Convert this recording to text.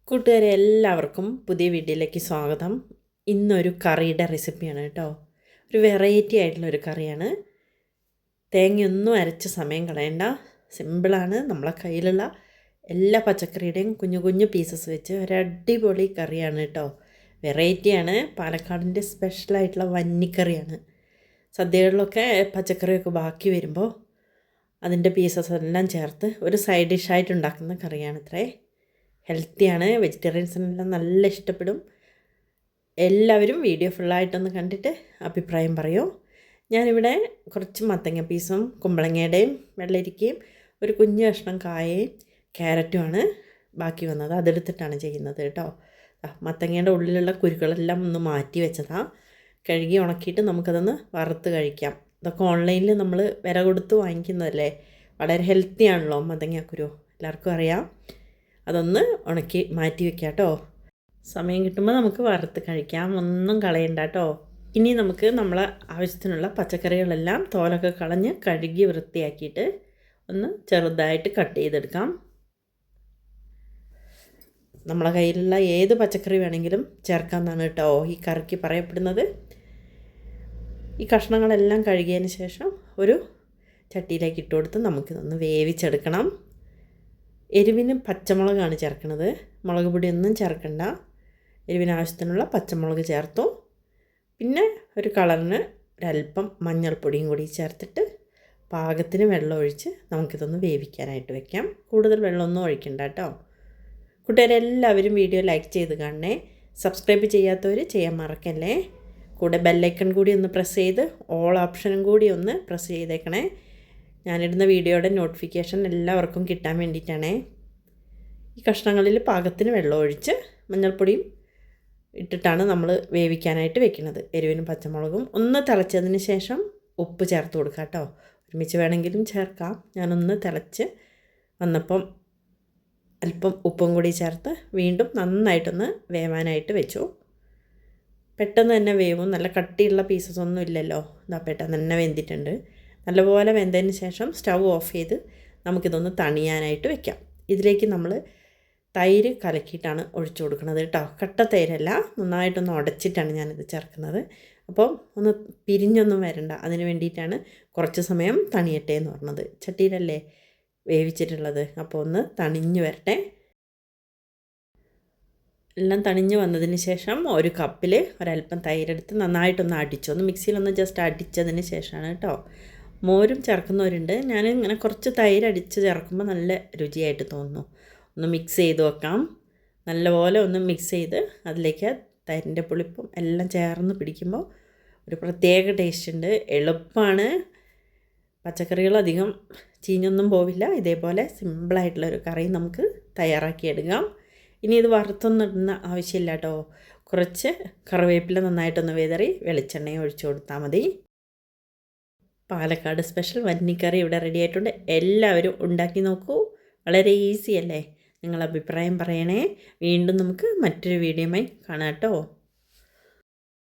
കൂട്ടുകാരെ എല്ലാവർക്കും പുതിയ വീഡിയോയിലേക്ക് സ്വാഗതം. ഇന്നൊരു കറിയുടെ റെസിപ്പിയാണ് കേട്ടോ. ഒരു വെറൈറ്റി ആയിട്ടുള്ളൊരു കറിയാണ്. തേങ്ങയൊന്നും അരച്ച സമയം കളയണ്ട, സിമ്പിളാണ്. നമ്മളെ കയ്യിലുള്ള എല്ലാ പച്ചക്കറിയുടെയും കുഞ്ഞു കുഞ്ഞു പീസസ് വെച്ച് ഒരടിപൊളി കറിയാണ് കേട്ടോ. വെറൈറ്റിയാണ്. പാലക്കാടിൻ്റെ സ്പെഷ്യലായിട്ടുള്ള വന്നിക്കറിയാണ്. സദ്യകളിലൊക്കെ പച്ചക്കറിയൊക്കെ ബാക്കി വരുമ്പോൾ അതിൻ്റെ പീസസ് എല്ലാം ചേർത്ത് ഒരു സൈഡ് ഡിഷായിട്ട് ഉണ്ടാക്കുന്ന കറിയാണ് ഇത്രേ. ഹെൽത്തിയാണ്. വെജിറ്റേറിയൻസിനെല്ലാം നല്ല ഇഷ്ടപ്പെടും. എല്ലാവരും വീഡിയോ ഫുള്ളായിട്ടൊന്ന് കണ്ടിട്ട് അഭിപ്രായം പറയൂ. ഞാനിവിടെ കുറച്ച് മത്തങ്ങ പീസും കുമ്പളങ്ങയുടെയും വെള്ളരിക്കയും ഒരു കുഞ്ഞു കഷ്ണം കായയും ക്യാരറ്റുമാണ് ബാക്കി വന്നത്. അതെടുത്തിട്ടാണ് ചെയ്യുന്നത് കേട്ടോ. മത്തങ്ങയുടെ ഉള്ളിലുള്ള കുരുക്കളെല്ലാം ഒന്ന് മാറ്റി വെച്ചതാണ്. കഴുകി ഉണക്കിയിട്ട് നമുക്കതൊന്ന് വറുത്ത് കഴിക്കാം. ഇതൊക്കെ ഓൺലൈനിൽ നമ്മൾ വില കൊടുത്ത് വാങ്ങിക്കുന്നതല്ലേ. വളരെ ഹെൽത്തിയാണല്ലോ മത്തങ്ങക്കുരു, എല്ലാവർക്കും അറിയാം. അതൊന്ന് ഉണക്കി മാറ്റി വെക്കാം കേട്ടോ. സമയം കിട്ടുമ്പോൾ നമുക്ക് വറുത്ത് കഴിക്കാം, ഒന്നും കളയണ്ട കേട്ടോ. ഇനി നമുക്ക് നമ്മളെ ആവശ്യത്തിനുള്ള പച്ചക്കറികളെല്ലാം തോലൊക്കെ കളഞ്ഞ് കഴുകി വൃത്തിയാക്കിയിട്ട് ഒന്ന് ചെറുതായിട്ട് കട്ട് ചെയ്തെടുക്കാം. നമ്മളെ കയ്യിലുള്ള ഏത് പച്ചക്കറി വേണമെങ്കിലും ചേർക്കാമെന്നാണ് കേട്ടോ ഈ കറിക്ക് പറയപ്പെടുന്നത്. ഈ കഷ്ണങ്ങളെല്ലാം കഴുകിയതിന് ശേഷം ഒരു ചട്ടിയിലേക്ക് ഇട്ട് കൊടുത്ത് നമുക്കിതൊന്ന് വേവിച്ചെടുക്കണം. എരിവിന് പച്ചമുളകാണ് ചേർക്കുന്നത്, മുളക് പൊടിയൊന്നും ചേർക്കണ്ട. എരിവിന് ആവശ്യത്തിനുള്ള പച്ചമുളക് ചേർത്തു. പിന്നെ ഒരു കളറിന് ഒരല്പം മഞ്ഞൾപ്പൊടിയും കൂടി ചേർത്തിട്ട് പാകത്തിന് വെള്ളം ഒഴിച്ച് നമുക്കിതൊന്ന് വേവിക്കാനായിട്ട് വെക്കാം. കൂടുതൽ വെള്ളമൊന്നും ഒഴിക്കണ്ട കേട്ടോ. കൂട്ടുകാരെല്ലാവരും വീഡിയോ ലൈക്ക് ചെയ്ത് കാണണേ. സബ്സ്ക്രൈബ് ചെയ്യാത്തവർ ചെയ്യാൻ മറക്കല്ലേ. കൂടെ ബെല്ലൈക്കൺ കൂടി ഒന്ന് പ്രസ് ചെയ്ത് ഓൾ ഓപ്ഷനും കൂടി ഒന്ന് പ്രസ് ചെയ്തേക്കണേ. ഞാനിടുന്ന വീഡിയോയുടെ നോട്ടിഫിക്കേഷൻ എല്ലാവർക്കും കിട്ടാൻ വേണ്ടിയിട്ടാണേ. ഈ കഷ്ണങ്ങളിൽ പാകത്തിന് വെള്ളം ഒഴിച്ച് മഞ്ഞൾപ്പൊടിയും ഇട്ടിട്ടാണ് നമ്മൾ വേവിക്കാനായിട്ട് വെക്കുന്നത്. എരിവിനും പച്ചമുളകും ഒന്ന് തിളച്ചതിന് ശേഷം ഉപ്പ് ചേർത്ത് കൊടുക്കാം കേട്ടോ. ഒരുമിച്ച് വേണമെങ്കിലും ചേർക്കാം. ഞാനൊന്ന് തിളച്ച് വന്നപ്പം അല്പം ഉപ്പും കൂടി ചേർത്ത് വീണ്ടും നന്നായിട്ടൊന്ന് വേവാനായിട്ട് വെച്ചു. പെട്ടെന്ന് തന്നെ വേവും. നല്ല കട്ടിയുള്ള പീസസ് ഒന്നും ഇല്ലല്ലോ. ഇതാ പെട്ടെന്ന് തന്നെ വെന്തിട്ടുണ്ട്. നല്ലപോലെ വെന്തതിന് ശേഷം സ്റ്റൗ ഓഫ് ചെയ്ത് നമുക്കിതൊന്ന് തണിയാനായിട്ട് വെക്കാം. ഇതിലേക്ക് നമ്മൾ തൈര് കലക്കിയിട്ടാണ് ഒഴിച്ചു കൊടുക്കുന്നത് കേട്ടോ. കട്ട തൈരല്ല, നന്നായിട്ടൊന്ന് ഉടച്ചിട്ടാണ് ഞാനിത് ചേർക്കുന്നത്. അപ്പോൾ ഒന്ന് പിരിഞ്ഞൊന്നും വരണ്ട, അതിന് വേണ്ടിയിട്ടാണ് കുറച്ച് സമയം തണിയട്ടെ എന്ന് പറഞ്ഞത്. ചട്ടിയിലല്ലേ വേവിച്ചിട്ടുള്ളത്, അപ്പോൾ ഒന്ന് തണിഞ്ഞ് വരട്ടെ. എല്ലാം തണിഞ്ഞ് വന്നതിന് ശേഷം ഒരു കപ്പിൽ ഒരല്പം തൈരെടുത്ത് നന്നായിട്ടൊന്ന് അടിച്ചു. ഒന്ന് മിക്സിയിലൊന്ന് ജസ്റ്റ് അടിച്ചതിന് ശേഷമാണ് കേട്ടോ. മോരും ചേർക്കുന്നവരുണ്ട്. ഞാൻ ഇങ്ങനെ കുറച്ച് തൈര് അടിച്ച് ചേർക്കുമ്പോൾ നല്ല രുചിയായിട്ട് തോന്നുന്നു. ഒന്ന് മിക്സ് ചെയ്ത് വെക്കാം. നല്ലപോലെ ഒന്ന് മിക്സ് ചെയ്ത് അതിലേക്ക് തൈരിൻ്റെ പുളിപ്പും എല്ലാം ചേർന്ന് പിടിക്കുമ്പോൾ ഒരു പ്രത്യേക ടേസ്റ്റ് ഉണ്ട്. എളുപ്പമാണ്. പച്ചക്കറികളധികം ചീഞ്ഞൊന്നും പോവില്ല. ഇതേപോലെ സിമ്പിളായിട്ടുള്ളൊരു കറി നമുക്ക് തയ്യാറാക്കിയെടുക്കാം. ഇനി ഇത് വറുത്തൊന്നിടുന്ന ആവശ്യമില്ല കേട്ടോ. കുറച്ച് കറിവേപ്പില നന്നായിട്ടൊന്ന് വിതറി വെളിച്ചെണ്ണയും ഒഴിച്ചു കൊടുത്താൽ മതി. പാലക്കാട് സ്പെഷ്യൽ വന്നിക്കറി ഇവിടെ റെഡി ആയിട്ടുണ്ട്. എല്ലാവരും ഉണ്ടാക്കി നോക്കൂ. വളരെ ഈസി അല്ലേ. നിങ്ങളുടെ അഭിപ്രായം പറയണേ. വീണ്ടും നമുക്ക് മറ്റൊരു വീഡിയോയുമായി കാണാം കേട്ടോ.